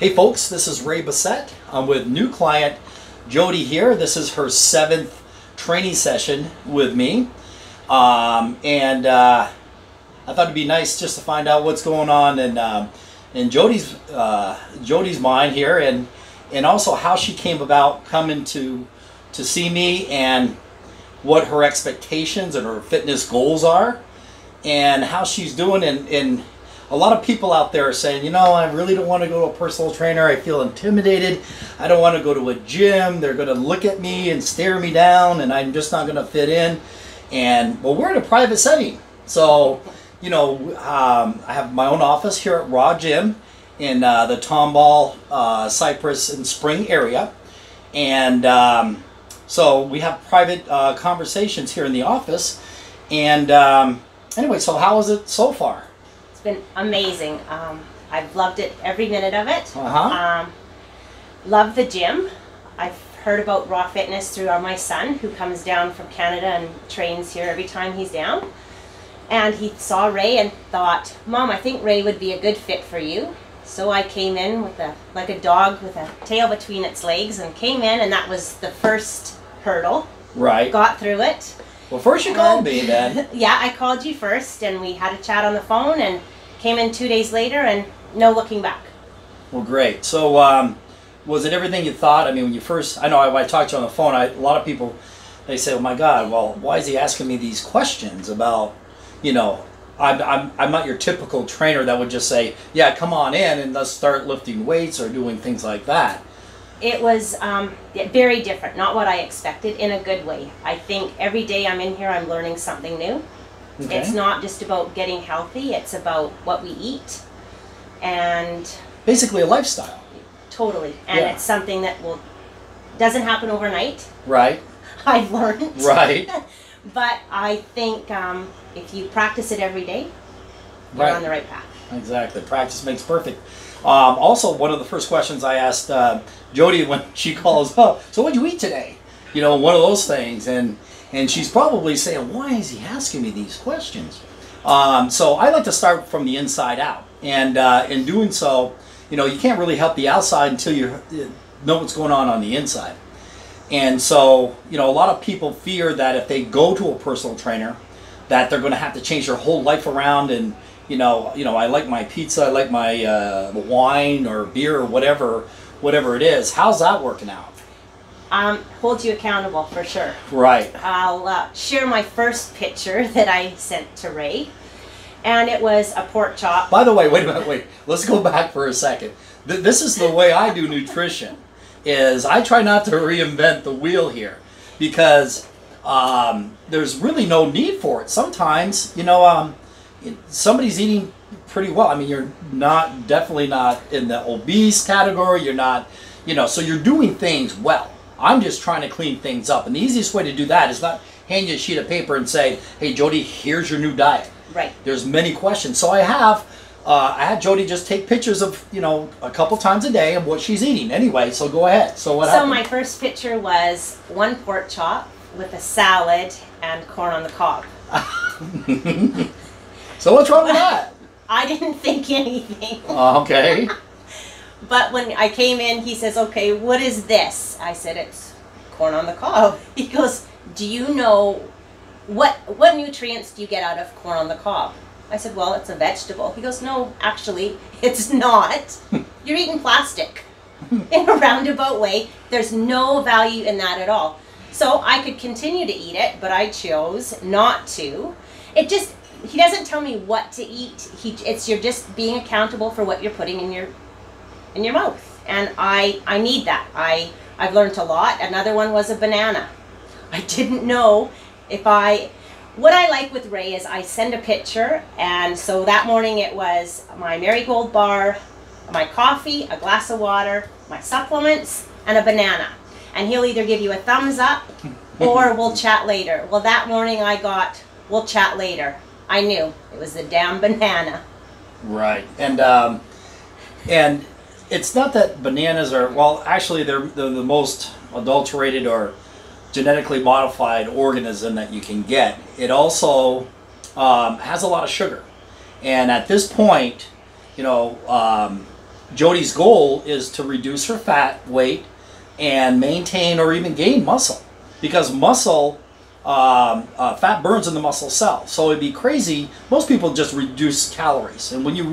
Hey folks, this is Ray Bessette. I'm with new client Jodi here. This is her 7th training session with me. I thought it'd be nice just to find out what's going on in Jodi's mind here, and also how she came about coming to see me, and what her expectations and her fitness goals are, and how she's doing. And a lot of people out there are saying, you know, I really don't want to go to a personal trainer. I feel intimidated. I don't want to go to a gym. They're going to look at me and stare me down, and I'm just not going to fit in. And well, we're in a private setting, so you know, I have my own office here at Raw Gym in the Tomball, Cypress and Spring area, and so we have private conversations here in the office. And anyway, so how is it so far? It's been amazing. I've loved it, every minute of it. Love the gym. I've heard about Raw Fitness through my son, who comes down from Canada and trains here every time he's down. And he saw Ray and thought, Mom, I think Ray would be a good fit for you. So I came in with like a dog with a tail between its legs, and came in, and that was the first hurdle. Right. Got through it. Well, first you called me then. Yeah, I called you first, and we had a chat on the phone, and came in 2 days later, and no looking back. Well, great. So was it everything you thought? I mean, when you first, I know I talked to you on the phone, a lot of people, they say, oh my God, well, why is he asking me these questions about, you know, I'm not your typical trainer that would just say, yeah, come on in and let's start lifting weights or doing things like that. It was very different, not what I expected, in a good way. I think every day I'm in here, I'm learning something new. Okay. It's not just about getting healthy, it's about what we eat. And basically a lifestyle. Totally. And yeah, it's something that doesn't happen overnight. Right. I've learned. Right. But I think if you practice it every day, you're on the right path. Exactly. Practice makes perfect. Also, one of the first questions I asked Jodi when she calls up, so what'd you eat today? You know, one of those things. And she's probably saying, why is he asking me these questions? So I like to start from the inside out. And in doing so, you know, you can't really help the outside until you know what's going on the inside. And so, you know, a lot of people fear that if they go to a personal trainer, that they're going to have to change their whole life around. And you know, I like my pizza, I like my wine or beer or whatever it is. How's that working out? Hold you accountable for sure. Right. I'll share my first picture that I sent to Ray, and it was a pork chop. By the way, wait a minute, wait. Let's go back for a second. This is the way I do nutrition. Is I try not to reinvent the wheel here, because there's really no need for it. Sometimes, you know, somebody's eating pretty well. I mean, you're definitely not in the obese category. You're not, you know, so you're doing things well. I'm just trying to clean things up. And the easiest way to do that is not hand you a sheet of paper and say, hey, Jodi, here's your new diet. Right. There's many questions. So I had Jodi just take pictures of, you know, a couple times a day of what she's eating. Anyway, so go ahead. So what happened? So my first picture was one pork chop with a salad and corn on the cob. So what's wrong with that? I didn't think anything. Okay. But when I came in, he says, okay, what is this? I said, it's corn on the cob. He goes, do you know what nutrients do you get out of corn on the cob? I said, well, it's a vegetable. He goes, no, actually, it's not. You're eating plastic in a roundabout way. There's no value in that at all. So I could continue to eat it, but I chose not to. He doesn't tell me what to eat. You're just being accountable for what you're putting in your mouth. And I need that. I've learned a lot. Another one was a banana. I didn't know what I like with Ray is I send a picture, and so that morning it was my Marigold bar, my coffee, a glass of water, my supplements, and a banana. And he'll either give you a thumbs up or we'll chat later. Well, that morning I got, we'll chat later. I knew it was the damn banana. Right. And it's not that bananas are, well, actually they're the most adulterated or genetically modified organism that you can get. It also has a lot of sugar. And at this point, you know, Jodi's goal is to reduce her fat, weight, and maintain or even gain muscle, because muscle, fat burns in the muscle cell. So it'd be crazy. Most people just reduce calories, and when you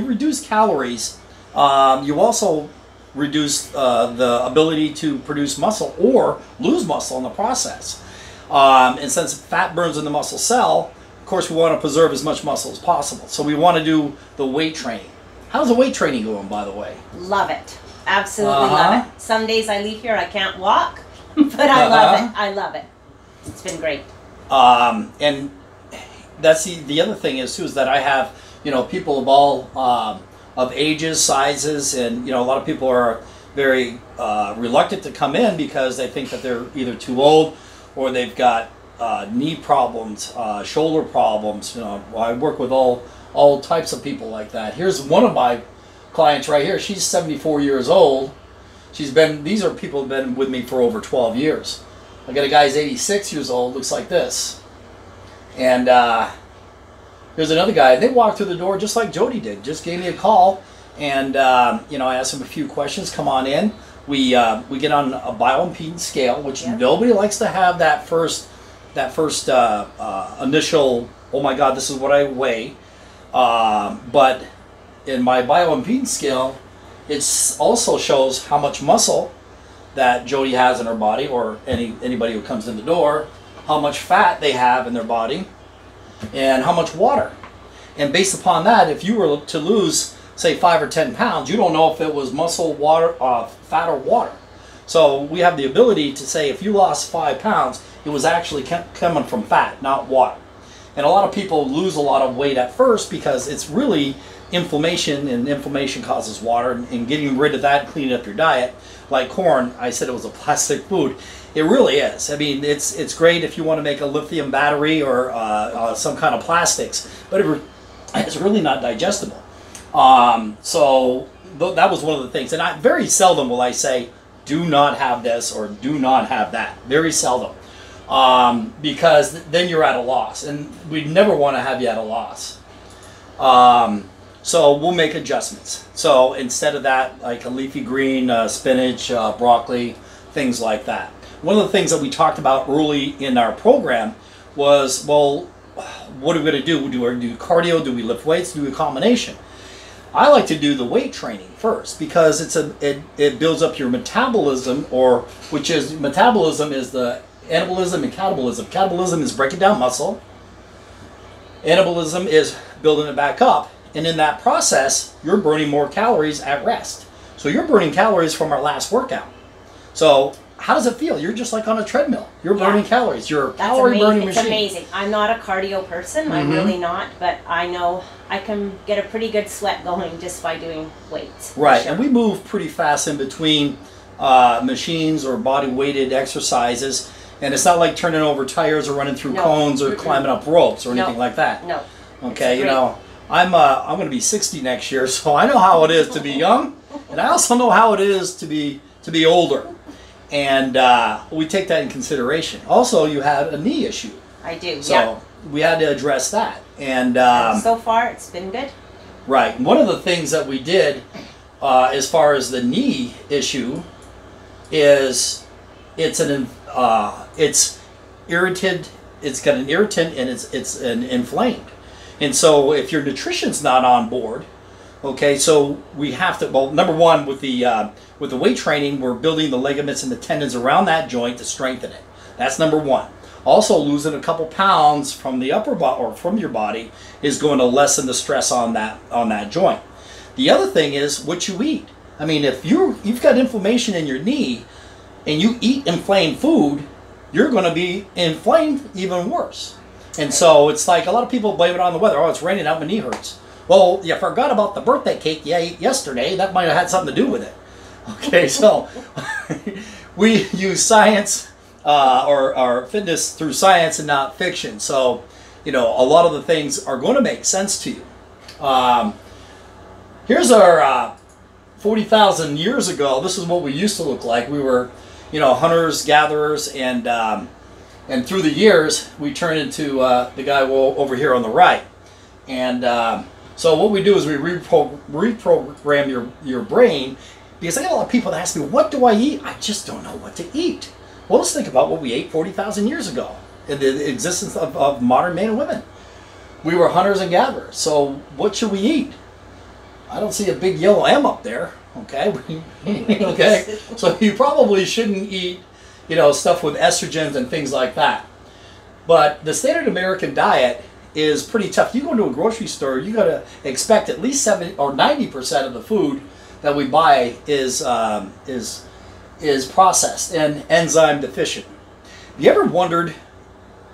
reduce calories, you also reduce the ability to produce muscle or lose muscle in the process. And since fat burns in the muscle cell, of course, we want to preserve as much muscle as possible. So we want to do the weight training. How's the weight training going, by the way? Love it. Absolutely love it. Some days I leave here, I can't walk, but I love it. I love it. It's been great. And that's the other thing is too, is that I have, people of all of ages, sizes, and a lot of people are very reluctant to come in because they think that they're either too old or they've got knee problems, shoulder problems. I work with all types of people like that. Here's one of my clients right here. She's 74 years old. These are people who've been with me for over 12 years. I got a guy who's 86 years old, looks like this. And there's another guy. They walked through the door just like Jodi did. Just gave me a call, and I asked him a few questions. Come on in. We get on a bioimpedance scale, which nobody likes to have that first initial, oh my God, this is what I weigh. But in my bioimpedance scale, it also shows how much muscle that Jodi has in her body, or anybody who comes in the door, how much fat they have in their body, and how much water. And based upon that, if you were to lose, say, 5 or 10 pounds, you don't know if it was muscle, water, fat, or water. So we have the ability to say if you lost 5 pounds, it was actually coming from fat, not water. And a lot of people lose a lot of weight at first because it's really inflammation, and inflammation causes water, and getting rid of that and cleaning up your diet. Like corn, I said it was a plastic food. It really is. I mean, it's great if you want to make a lithium battery or some kind of plastics, but it's really not digestible. So that was one of the things. And very seldom will I say, do not have this or do not have that. Very seldom. Because then you're at a loss. And we never want to have you at a loss. So we'll make adjustments. So instead of that, like a leafy green, spinach, broccoli, things like that. One of the things that we talked about early in our program was, well, what are we going to do? Do we do cardio? Do we lift weights? Do we do a combination? I like to do the weight training first because it builds up your metabolism, metabolism is the anabolism and catabolism. Catabolism is breaking down muscle. Anabolism is building it back up. And in that process, you're burning more calories at rest. So you're burning calories from our last workout. So how does it feel? You're just like on a treadmill. You're burning calories. You're a calorie burning machine. It's amazing. I'm not a cardio person. I'm really not. But I know I can get a pretty good sweat going just by doing weights. Right. Sure. And we move pretty fast in between machines or body weighted exercises. And it's not like turning over tires or running through cones or climbing up ropes or anything like that. No. Okay, I'm going to be 60 next year, so I know how it is to be young, and I also know how it is to be older, and we take that in consideration. Also, you had a knee issue. I do. So we had to address that, and so far it's been good. Right. One of the things that we did as far as the knee issue is it's irritated. It's got an irritant, and it's inflamed. And so if your nutrition's not on board, okay, so we have to, well, number one, with the weight training, we're building the ligaments and the tendons around that joint to strengthen it. That's number one. Also, losing a couple pounds from the upper body or from your body is going to lessen the stress on that joint. The other thing is what you eat. I mean, if you've got inflammation in your knee and you eat inflamed food, you're going to be inflamed even worse. And so it's like a lot of people blame it on the weather. Oh, it's raining out, my knee hurts. Well, you forgot about the birthday cake you ate yesterday. That might have had something to do with it. Okay, so we use science or fitness through science and not fiction. So, a lot of the things are going to make sense to you. Here's our 40,000 years ago. This is what we used to look like. We were, hunters, gatherers, and through the years, we turned into the guy over here on the right. And So what we do is we reprogram your brain, because I got a lot of people that ask me, what do I eat? I just don't know what to eat. Well, let's think about what we ate 40,000 years ago in the existence of modern men and women. We were hunters and gatherers. So what should we eat? I don't see a big yellow M up there. Okay. Okay. So you probably shouldn't eat, stuff with estrogens and things like that. But the standard American diet is pretty tough. You go into a grocery store, you got to expect at least 70 or 90% of the food that we buy is processed and enzyme deficient. Have you ever wondered?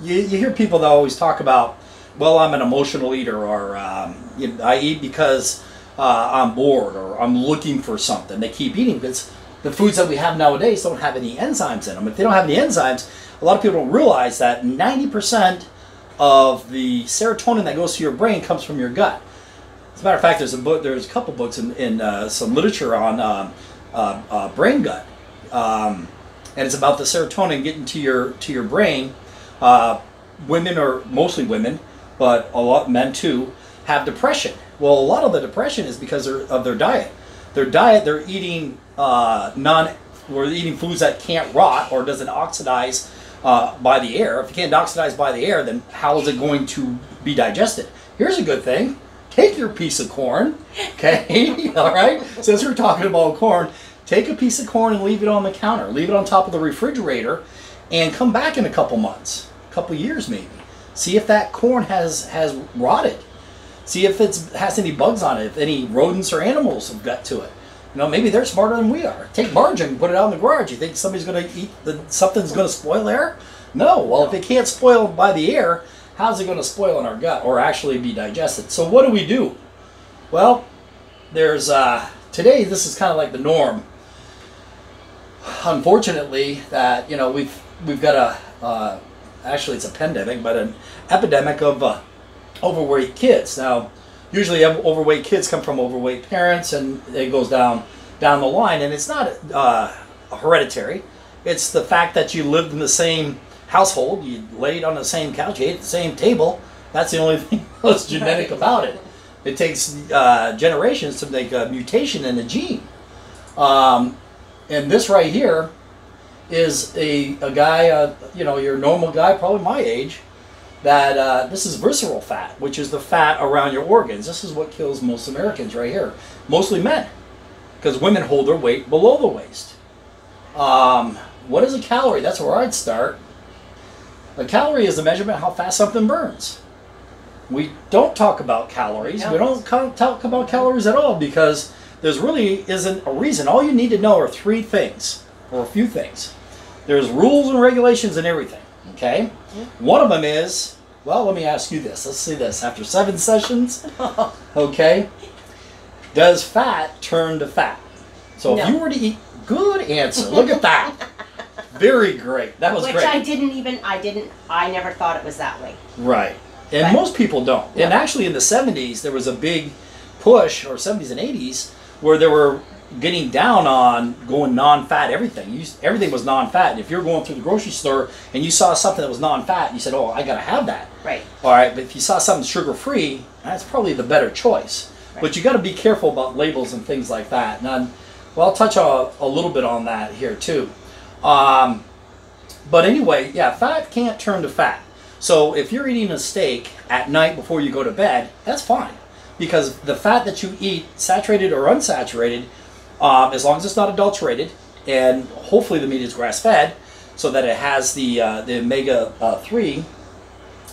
You hear people that always talk about, well, I'm an emotional eater, or I eat because I'm bored, or I'm looking for something. They keep eating because the foods that we have nowadays don't have any enzymes in them. If they don't have any enzymes, a lot of people don't realize that 90% of the serotonin that goes to your brain comes from your gut. As a matter of fact, there's a couple books in some literature on brain gut, and it's about the serotonin getting to your brain. Women, or mostly women, but a lot men too, have depression. Well, a lot of the depression is because of their diet. They're eating we're eating foods that can't rot or doesn't oxidize by the air. If it can't oxidize by the air, then how is it going to be digested? Here's a good thing. Take your piece of corn, okay? All right? Since we're talking about corn, take a piece of corn and leave it on the counter. Leave it on top of the refrigerator and come back in a couple months, a couple years maybe. See if that corn has rotted. See if it has any bugs on it, if any rodents or animals have got to it. Maybe they're smarter than we are. Take margarine and put it out in the garage. You think somebody's going to eat something's going to spoil there? No. Well, if it can't spoil by the air, how's it going to spoil in our gut or actually be digested? So what do? Well, there's today this is kind of like the norm. Unfortunately, that we've got actually it's a pandemic, but an epidemic of overweight kids. Now, usually overweight kids come from overweight parents, and it goes down the line. And it's not hereditary. It's the fact that you lived in the same household, you laid on the same couch, you ate at the same table. That's the only thing that's genetic about it. It takes generations to make a mutation in a gene. And this right here is a guy, your normal guy, probably my age, that this is visceral fat, which is the fat around your organs. This is what kills most Americans right here, mostly men, because women hold their weight below the waist. What is a calorie? That's where I'd start. A calorie is a measurement of how fast something burns. We don't talk about calories. We don't talk about calories at all, because there's really isn't a reason. All you need to know are three things, or a few things. There's rules and regulations and everything. Okay? One of them is, well, let me ask you this. Let's see this. After 7 sessions, okay, does fat turn to fat? So if you were to eat, good answer. Look at that. Very great. That was great. Which I never thought it was that way. Right. And most people don't. Yeah. And actually in the 70s, there was a big push, or 70s and 80s, where they were getting down on going non-fat everything. Everything was non-fat. And if you're going through the grocery store and you saw something that was non-fat, you said, oh, I got to have that. Right. All right, but if you saw something sugar-free, that's probably the better choice. Right. But you got to be careful about labels and things like that. And I'll touch a little bit on that here too. But anyway, yeah, fat can't turn to fat. So if you're eating a steak at night before you go to bed, that's fine. Because the fat that you eat, saturated or unsaturated, as long as it's not adulterated, and hopefully the meat is grass-fed, so that it has the omega-3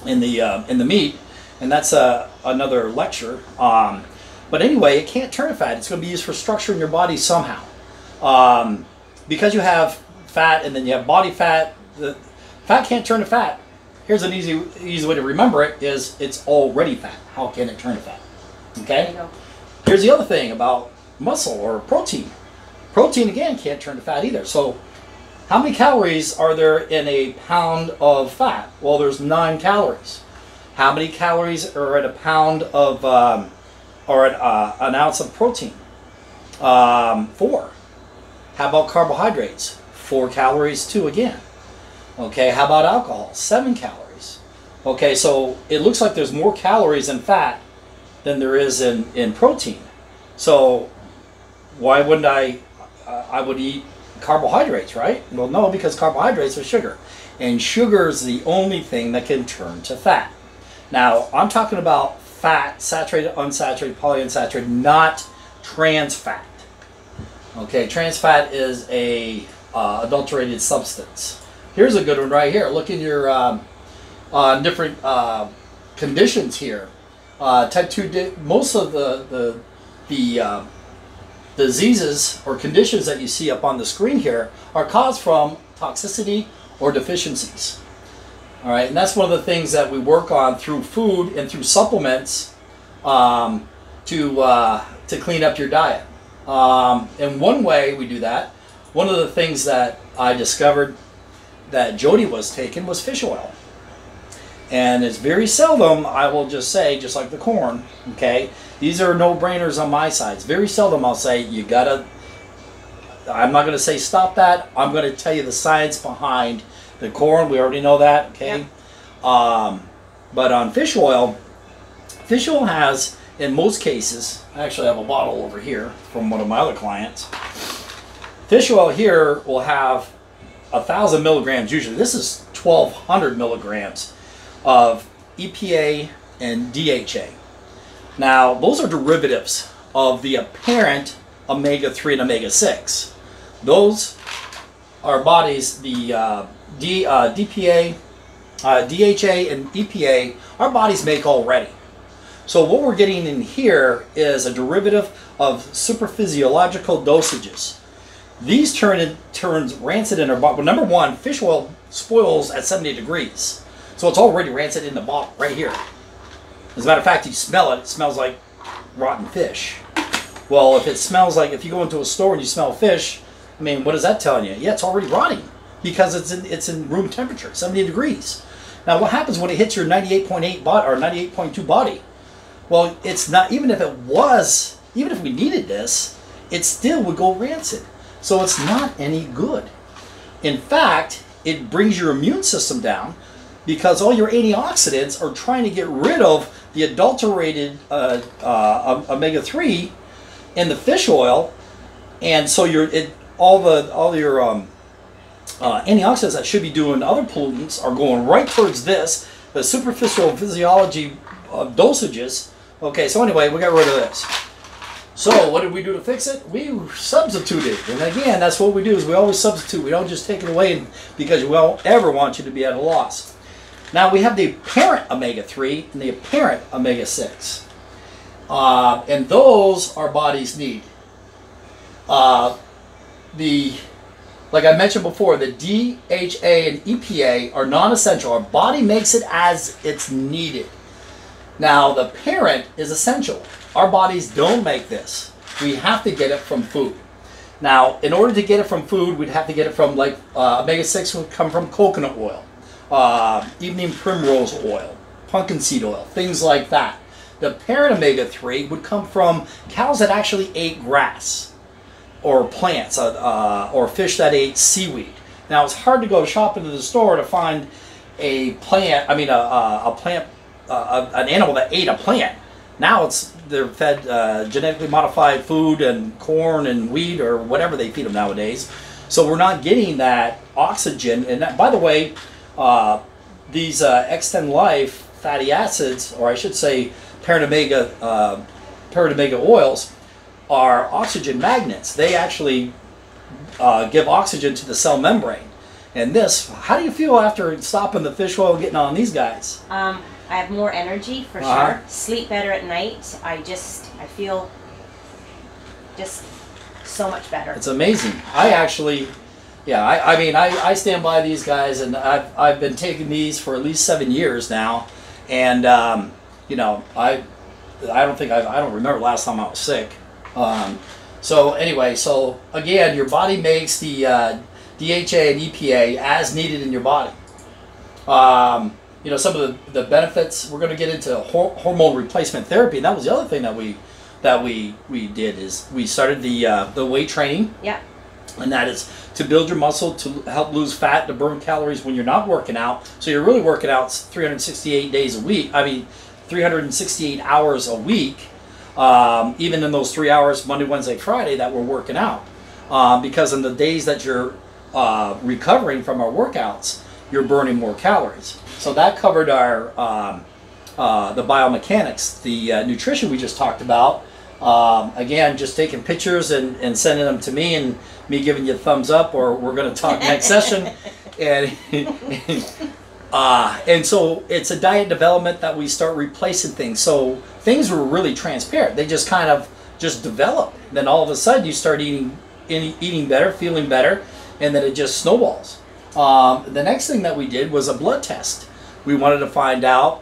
in the meat, and that's another lecture. But anyway, it can't turn to fat. It's going to be used for structure in your body somehow. Because you have fat and then you have body fat, the fat can't turn to fat. Here's an easy way to remember it: is it's already fat. How can it turn to fat? Okay. There you go. Here's the other thing about muscle or protein. Protein, again, can't turn to fat either. So how many calories are there in a pound of fat? Well, there's 9 calories. How many calories are at a pound of, or at an ounce of protein? 4. How about carbohydrates? 4 calories too again. Okay, how about alcohol? 7 calories. Okay, so it looks like there's more calories in fat than there is in protein. So why wouldn't I would eat carbohydrates, right? Well, no, because carbohydrates are sugar. And sugar is the only thing that can turn to fat. Now, I'm talking about fat, saturated, unsaturated, polyunsaturated, not trans fat. Okay, trans fat is a adulterated substance. Here's a good one right here. Look in your different conditions here. Type 2, most of the diseases or conditions that you see up on the screen here are caused from toxicity or deficiencies. All right, and that's one of the things that we work on through food and through supplements to clean up your diet. And one way we do that, one of the things that I discovered that Jodi was taking was fish oil. And it's very seldom, I will just say, just like the corn, okay, these are no-brainers on my side. It's very seldom I'll say, you gotta, I'm not gonna say stop that, I'm gonna tell you the science behind the corn, we already know that, okay? Yep. But on fish oil has, in most cases, I actually have a bottle over here from one of my other clients. Fish oil here will have 1,000 milligrams usually. This is 1,200 milligrams of EPA and DHA. Now, those are derivatives of the apparent omega-3 and omega-6. Those our bodies, the DHA and EPA, our bodies make already. So what we're getting in here is a derivative of superphysiological dosages. These turns rancid in our body. Well, number one, fish oil spoils at 70 degrees. So it's already rancid in the bottle right here. As a matter of fact, you smell it, it smells like rotten fish. Well, if it smells like, if you go into a store and you smell fish, I mean, what is that telling you? Yeah, it's already rotting because it's in room temperature, 70 degrees. Now, what happens when it hits your 98.8 body or 98.2 body? Well, it's not, even if we needed this, it still would go rancid. So it's not any good. In fact, it brings your immune system down because all your antioxidants are trying to get rid of the adulterated omega-3 in the fish oil, and so all your antioxidants that should be doing other pollutants are going right towards this, the superficial physiology dosages. Okay, so anyway, we got rid of this. So what did we do to fix it? We substituted. And again, that's what we do, is we always substitute. We don't just take it away because we don't ever want you to be at a loss. Now we have the apparent omega-3 and the apparent omega-6. And those our bodies need. Like I mentioned before, the DHA and EPA are non-essential. Our body makes it as it's needed. Now, the parent is essential. Our bodies don't make this. We have to get it from food. Now, in order to get it from food, we'd have to get it from, like, omega-6 would come from coconut oil, evening primrose oil, pumpkin seed oil, things like that. The parent omega-3 would come from cows that actually ate grass, or plants, or fish that ate seaweed. Now, it's hard to go shop into the store to find a plant, an animal that ate a plant. Now they're fed genetically modified food and corn and wheat or whatever they feed them nowadays. So we're not getting that oxygen. And that, by the way, these X10 Life fatty acids, or I should say parent omega oils, are oxygen magnets. They actually give oxygen to the cell membrane. And this, how do you feel after stopping the fish oil and getting on these guys? I have more energy for sure. Sleep better at night. I feel just so much better. It's amazing. I stand by these guys, and I've been taking these for at least 7 years now, and you know, I don't remember last time I was sick. So anyway, so again, your body makes the DHA and EPA as needed in your body. You know, some of the benefits, we're going to get into hormone replacement therapy, and that was the other thing that we did, is we started the weight training. Yeah. And that is to build your muscle, to help lose fat, to burn calories when you're not working out. So you're really working out 368 days a week. I mean, 368 hours a week, even in those 3 hours, Monday, Wednesday, Friday, that we're working out. Because in the days that you're recovering from our workouts, you're burning more calories. So that covered our the biomechanics, the nutrition we just talked about. Again, just taking pictures and sending them to me, and me giving you a thumbs up, or we're going to talk next session. And so it's a diet development that we start replacing things. So things were really transparent. They just kind of just develop. Then all of a sudden you start eating better, feeling better, and then it just snowballs. The next thing that we did was a blood test. We wanted to find out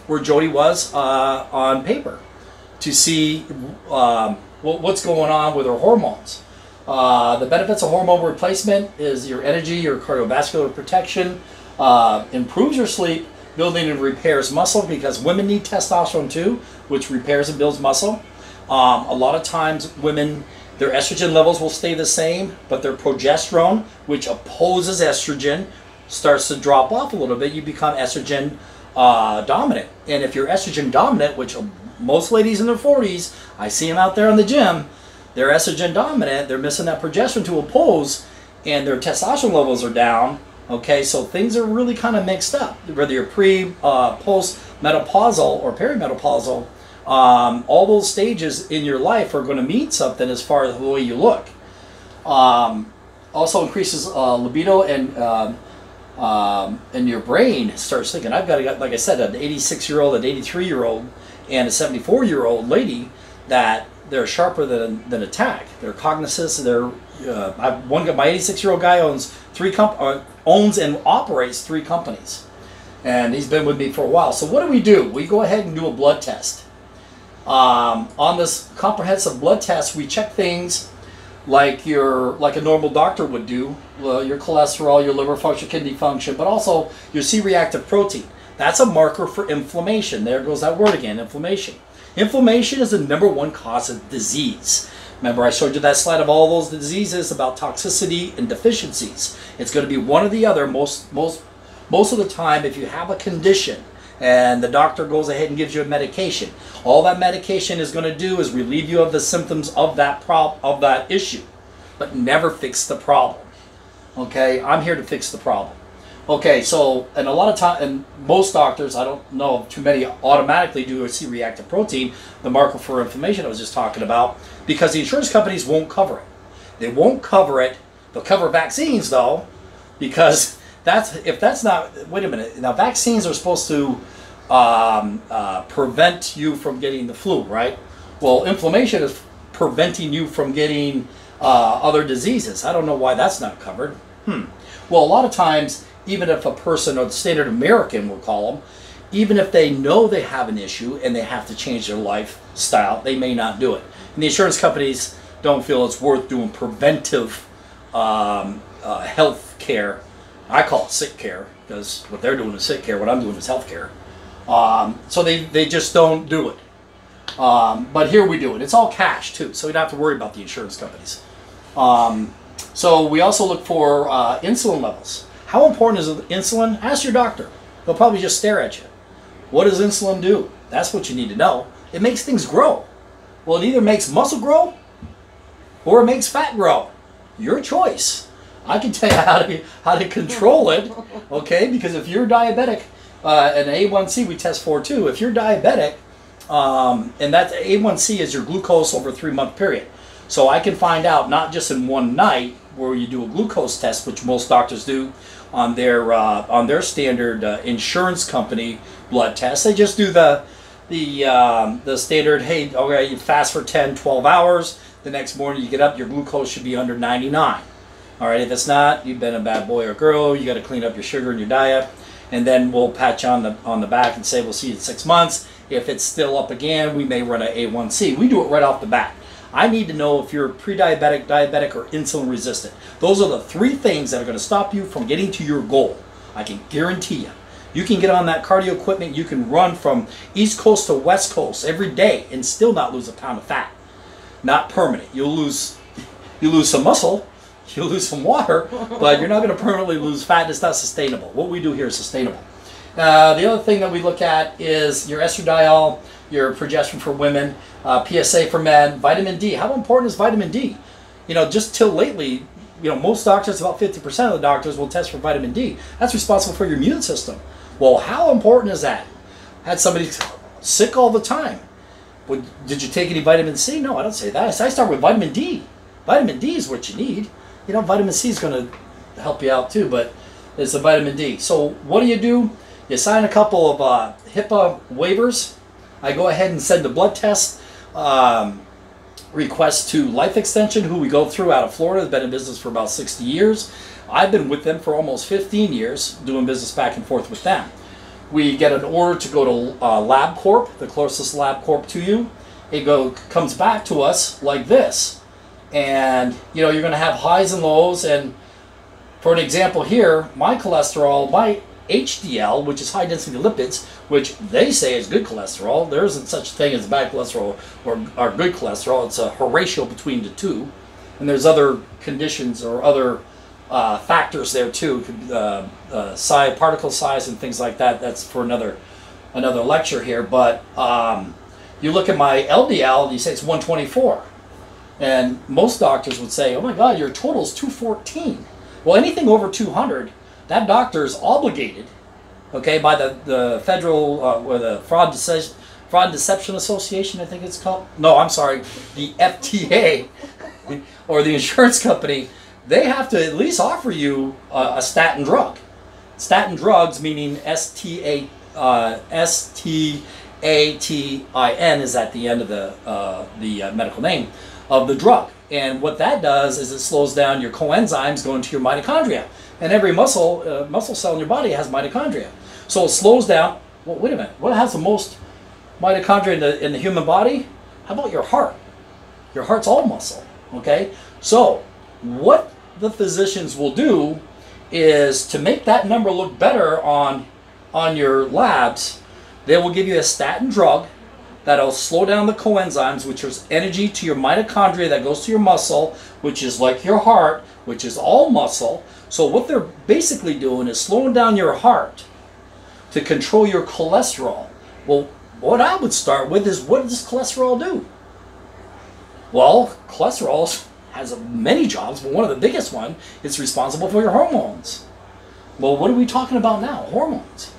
where Jodi was on paper to see what's going on with her hormones. The benefits of hormone replacement is your energy, your cardiovascular protection, improves your sleep, building and repairs muscle, because women need testosterone too, which repairs and builds muscle. A lot of times women, their estrogen levels will stay the same, but their progesterone, which opposes estrogen, starts to drop off a little bit. You become estrogen dominant. And if you're estrogen dominant, which most ladies in their 40s, I see them out there in the gym, they're estrogen dominant, they're missing that progesterone to oppose, and their testosterone levels are down. Okay, so things are really kind of mixed up. Whether you're post-menopausal or perimenopausal, all those stages in your life are going to mean something as far as the way you look. Also increases libido, and your brain starts thinking. I've got, like I said, an 86-year-old, an 83-year-old, and a 74-year-old lady that they're sharper than a tack. They're cognizant. They're my 86-year-old guy owns and operates 3 companies, and he's been with me for a while. So what do? We go ahead and do a blood test. On this comprehensive blood test, we check things like a normal doctor would do, your cholesterol, your liver function, kidney function, but also your C-reactive protein. That's a marker for inflammation. There goes that word again, inflammation. Inflammation is the #1 cause of disease. Remember, I showed you that slide of all those diseases about toxicity and deficiencies. It's going to be one or the other most of the time. If you have a condition and the doctor goes ahead and gives you a medication, all that medication is going to do is relieve you of the symptoms of that issue, but never fix the problem. Okay, I'm here to fix the problem. Okay, so, and a lot of time, and most doctors, I don't know of too many, automatically do a C-reactive protein, the marker for inflammation I was just talking about, because the insurance companies won't cover it. They won't cover it. They'll cover vaccines though, because if that's not, wait a minute, now vaccines are supposed to prevent you from getting the flu, right? Well, inflammation is preventing you from getting other diseases. I don't know why that's not covered. Well, a lot of times, even if a person, or the standard American we'll call them, even if they know they have an issue and they have to change their lifestyle, they may not do it. And the insurance companies don't feel it's worth doing preventive health care. I call it sick care, because what they're doing is sick care, what I'm doing is health care. So they just don't do it. But here we do it. It's all cash too, so we don't have to worry about the insurance companies. So we also look for insulin levels. How important is insulin? Ask your doctor. They'll probably just stare at you. What does insulin do? That's what you need to know. It makes things grow. Well, it either makes muscle grow or it makes fat grow. Your choice. I can tell you how to control it, okay? Because if you're diabetic, and A1C we test for too. If you're diabetic, and that A1C is your glucose over a 3-month period. So I can find out not just in one night where you do a glucose test, which most doctors do on their standard insurance company blood test. They just do the standard, hey, okay, you fast for 10, 12 hours. The next morning you get up, your glucose should be under 99. All right, if it's not, you've been a bad boy or girl. You got to clean up your sugar in your diet, and then we'll pat you on the back and say we'll see you in 6 months. If it's still up again, we may run an A1C. We do it right off the bat. I need to know if you're pre-diabetic, diabetic, or insulin resistant. Those are the 3 things that are going to stop you from getting to your goal. I can guarantee you. You can get on that cardio equipment. You can run from East Coast to West Coast every day and still not lose a pound of fat. Not permanent. You'll lose some muscle. You'll lose some water, but you're not going to permanently lose fat. It's not sustainable. What we do here is sustainable. The other thing that we look at is your estradiol, your progesterone for women, PSA for men, vitamin D. How important is vitamin D? You know, just till lately, you know, most doctors, about 50% of the doctors will test for vitamin D. That's responsible for your immune system. Well, how important is that? I had somebody sick all the time. Well, did you take any vitamin C? No, I don't say that. I start with vitamin D. Vitamin D is what you need. You know, vitamin C is going to help you out too, but it's the vitamin D. So what do? You sign a couple of HIPAA waivers. I go ahead and send a blood test request to Life Extension, who we go through out of Florida. Has been in business for about 60 years. I've been with them for almost 15 years, doing business back and forth with them. We get an order to go to LabCorp, the closest LabCorp to you. It comes back to us like this. And, you know, you're going to have highs and lows. And for an example here, my cholesterol, my HDL, which is high density lipids, which they say is good cholesterol. There isn't such a thing as bad cholesterol or good cholesterol. It's a ratio between the two. And there's other conditions or other factors there too, size, particle size and things like that. That's for another lecture here. But you look at my LDL and you say it's 124. And most doctors would say, oh my God, your total is 214. Well, anything over 200, that doctor is obligated, okay, by the federal, or the Fraud and Deception Association, I think it's called. No, I'm sorry, the FTA, or the insurance company. They have to at least offer you a statin drug. Statin drugs, meaning S-T-A-T-I-N is at the end of the medical name of the drug. And what that does is it slows down your coenzymes going to your mitochondria. And every muscle cell in your body has mitochondria. So it slows down. Well, wait a minute. What has the most mitochondria in the human body? How about your heart? Your heart's all muscle. Okay? So what the physicians will do is to make that number look better on your labs, they will give you a statin drug that'll slow down the coenzymes, which is energy to your mitochondria that goes to your muscle, which is like your heart, which is all muscle. So what they're basically doing is slowing down your heart to control your cholesterol. Well, what I would start with is, what does cholesterol do? Well, cholesterol has many jobs, but one of the biggest one is responsible for your hormones. Well, what are we talking about now? Hormones.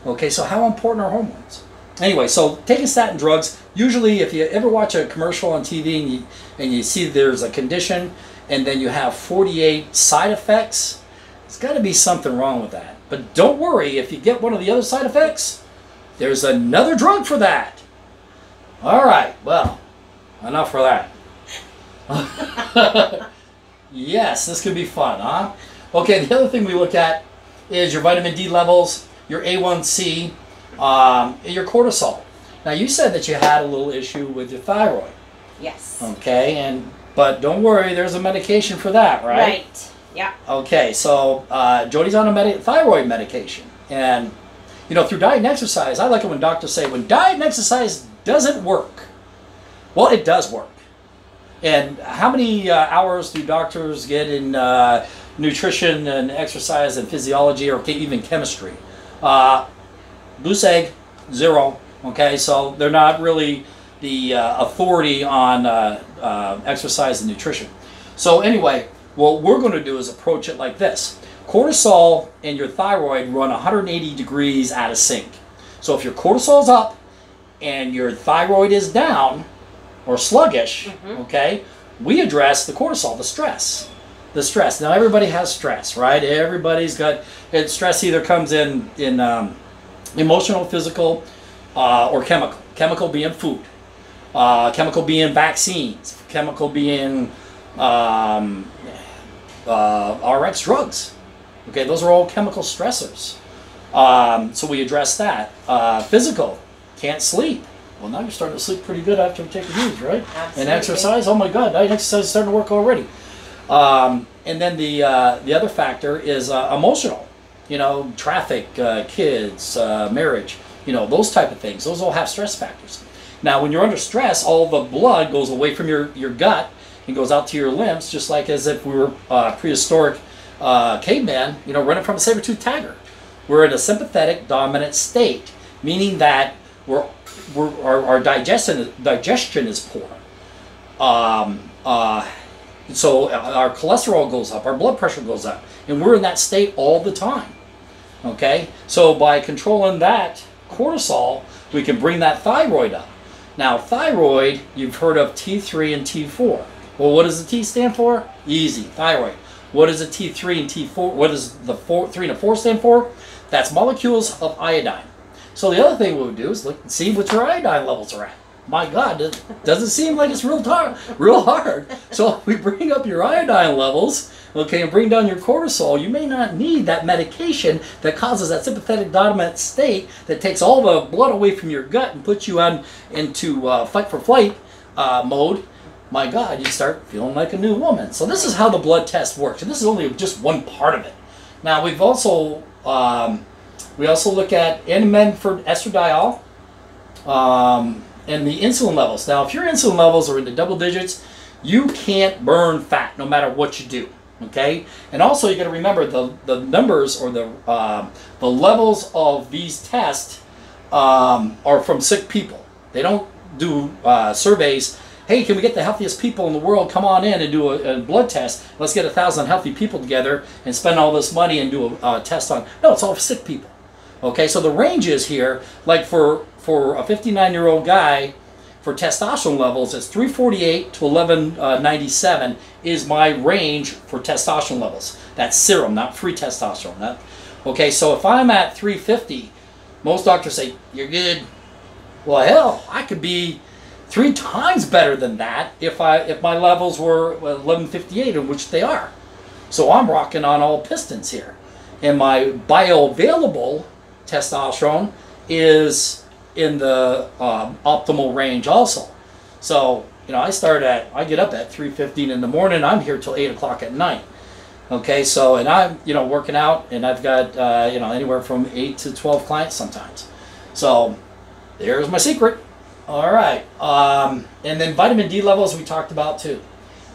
Okay, so how important are hormones? Anyway, so taking statin drugs, usually if you ever watch a commercial on TV and you see there's a condition and then you have 48 side effects, there's got to be something wrong with that. But don't worry, if you get one of the other side effects, there's another drug for that. All right, well, enough for that. Yes, this could be fun, huh? Okay, the other thing we look at is your vitamin D levels, your A1C, your cortisol. Now, you said that you had a little issue with your thyroid. Yes. Okay, but don't worry, there's a medication for that, right? Right. Yeah. Okay, so Jodi's on a thyroid medication, and you know, through diet and exercise, I like it when doctors say when diet and exercise doesn't work. Well, it does work. And how many hours do doctors get in nutrition and exercise and physiology or even chemistry? Goose egg, 0. Okay, so they're not really the authority on exercise and nutrition. So anyway, what we're going to do is approach it like this. Cortisol and your thyroid run 180 degrees out of sync. So if your cortisol's up and your thyroid is down or sluggish, okay, we address the cortisol, the stress. The stress. Now everybody has stress, right? Everybody's got stress. Either comes in emotional, physical, or chemical. Chemical being food, chemical being vaccines, chemical being RX drugs. Okay, those are all chemical stressors. So we address that. Physical, can't sleep. Well, now you're starting to sleep pretty good after taking these, right? Absolutely. And exercise. Oh my God, diet and exercise is starting to work already. And then the other factor is emotional. You know, traffic, kids, marriage. You know, those type of things. Those all have stress factors. Now, when you're under stress, all the blood goes away from your gut and goes out to your limbs, just like as if we were prehistoric caveman, you know, running from a saber-toothed tiger. we're in a sympathetic dominant state, meaning that our digestion is poor. So our cholesterol goes up, our blood pressure goes up, and we're in that state all the time. Okay, so by controlling that cortisol, we can bring that thyroid up. Now, thyroid, you've heard of T3 and T4. Well, what does the T stand for? Easy, thyroid. What does the T3 and T4, what does the 3 and the 4 stand for? That's molecules of iodine. So the other thing we would do is look and see what your iodine levels are at. My God, it doesn't seem like it's real hard. So we bring up your iodine levels, okay, and bring down your cortisol. You may not need that medication that causes that sympathetic dominant state that takes all the blood away from your gut and puts you into fight for flight mode. My God, you start feeling like a new woman. So this is how the blood test works, and this is only just one part of it. Now we also look at men for estradiol. And the insulin levels. Now, if your insulin levels are in the double digits, you can't burn fat no matter what you do. Okay, and also you got to remember the numbers or the levels of these tests are from sick people. They don't do surveys. Hey, can we get the healthiest people in the world? Come on in and do a blood test. Let's get 1,000 healthy people together and spend all this money and do a test on. No, it's all sick people. Okay, so the ranges here, like for a 59-year-old guy, for testosterone levels, it's 348 to 1197 is my range for testosterone levels. That's serum, not free testosterone. Okay, so if I'm at 350, most doctors say, you're good. Well, hell, I could be 3 times better than that if my levels were 1158, in which they are. So I'm rocking on all pistons here. And my bioavailable testosterone is in the optimal range also. So, you know, I get up at 3:15 in the morning. I'm here till 8 o'clock at night. Okay, so, and I'm, you know, working out, and I've got, you know, anywhere from 8 to 12 clients sometimes. So, there's my secret. All right. And then vitamin D levels we talked about too.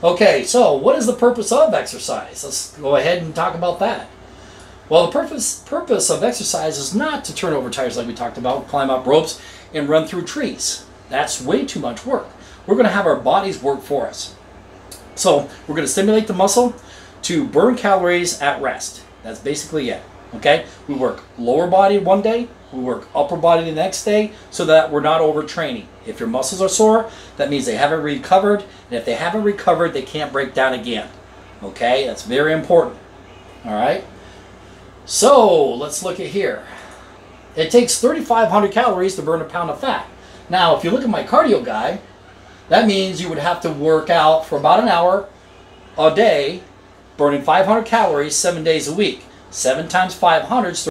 Okay, so what is the purpose of exercise? Let's go ahead and talk about that. Well, the purpose of exercise is not to turn over tires like we talked about, climb up ropes, and run through trees. That's way too much work. We're going to have our bodies work for us. So we're going to stimulate the muscle to burn calories at rest. That's basically it. Okay? We work lower body one day, we work upper body the next day, so that we're not overtraining. If your muscles are sore, that means they haven't recovered, and if they haven't recovered, they can't break down again. Okay? That's very important. All right? So, let's look at here. It takes 3,500 calories to burn a pound of fat. Now, if you look at my cardio guy, that means you would have to work out for about an hour a day, burning 500 calories 7 days a week. 7 times 500 is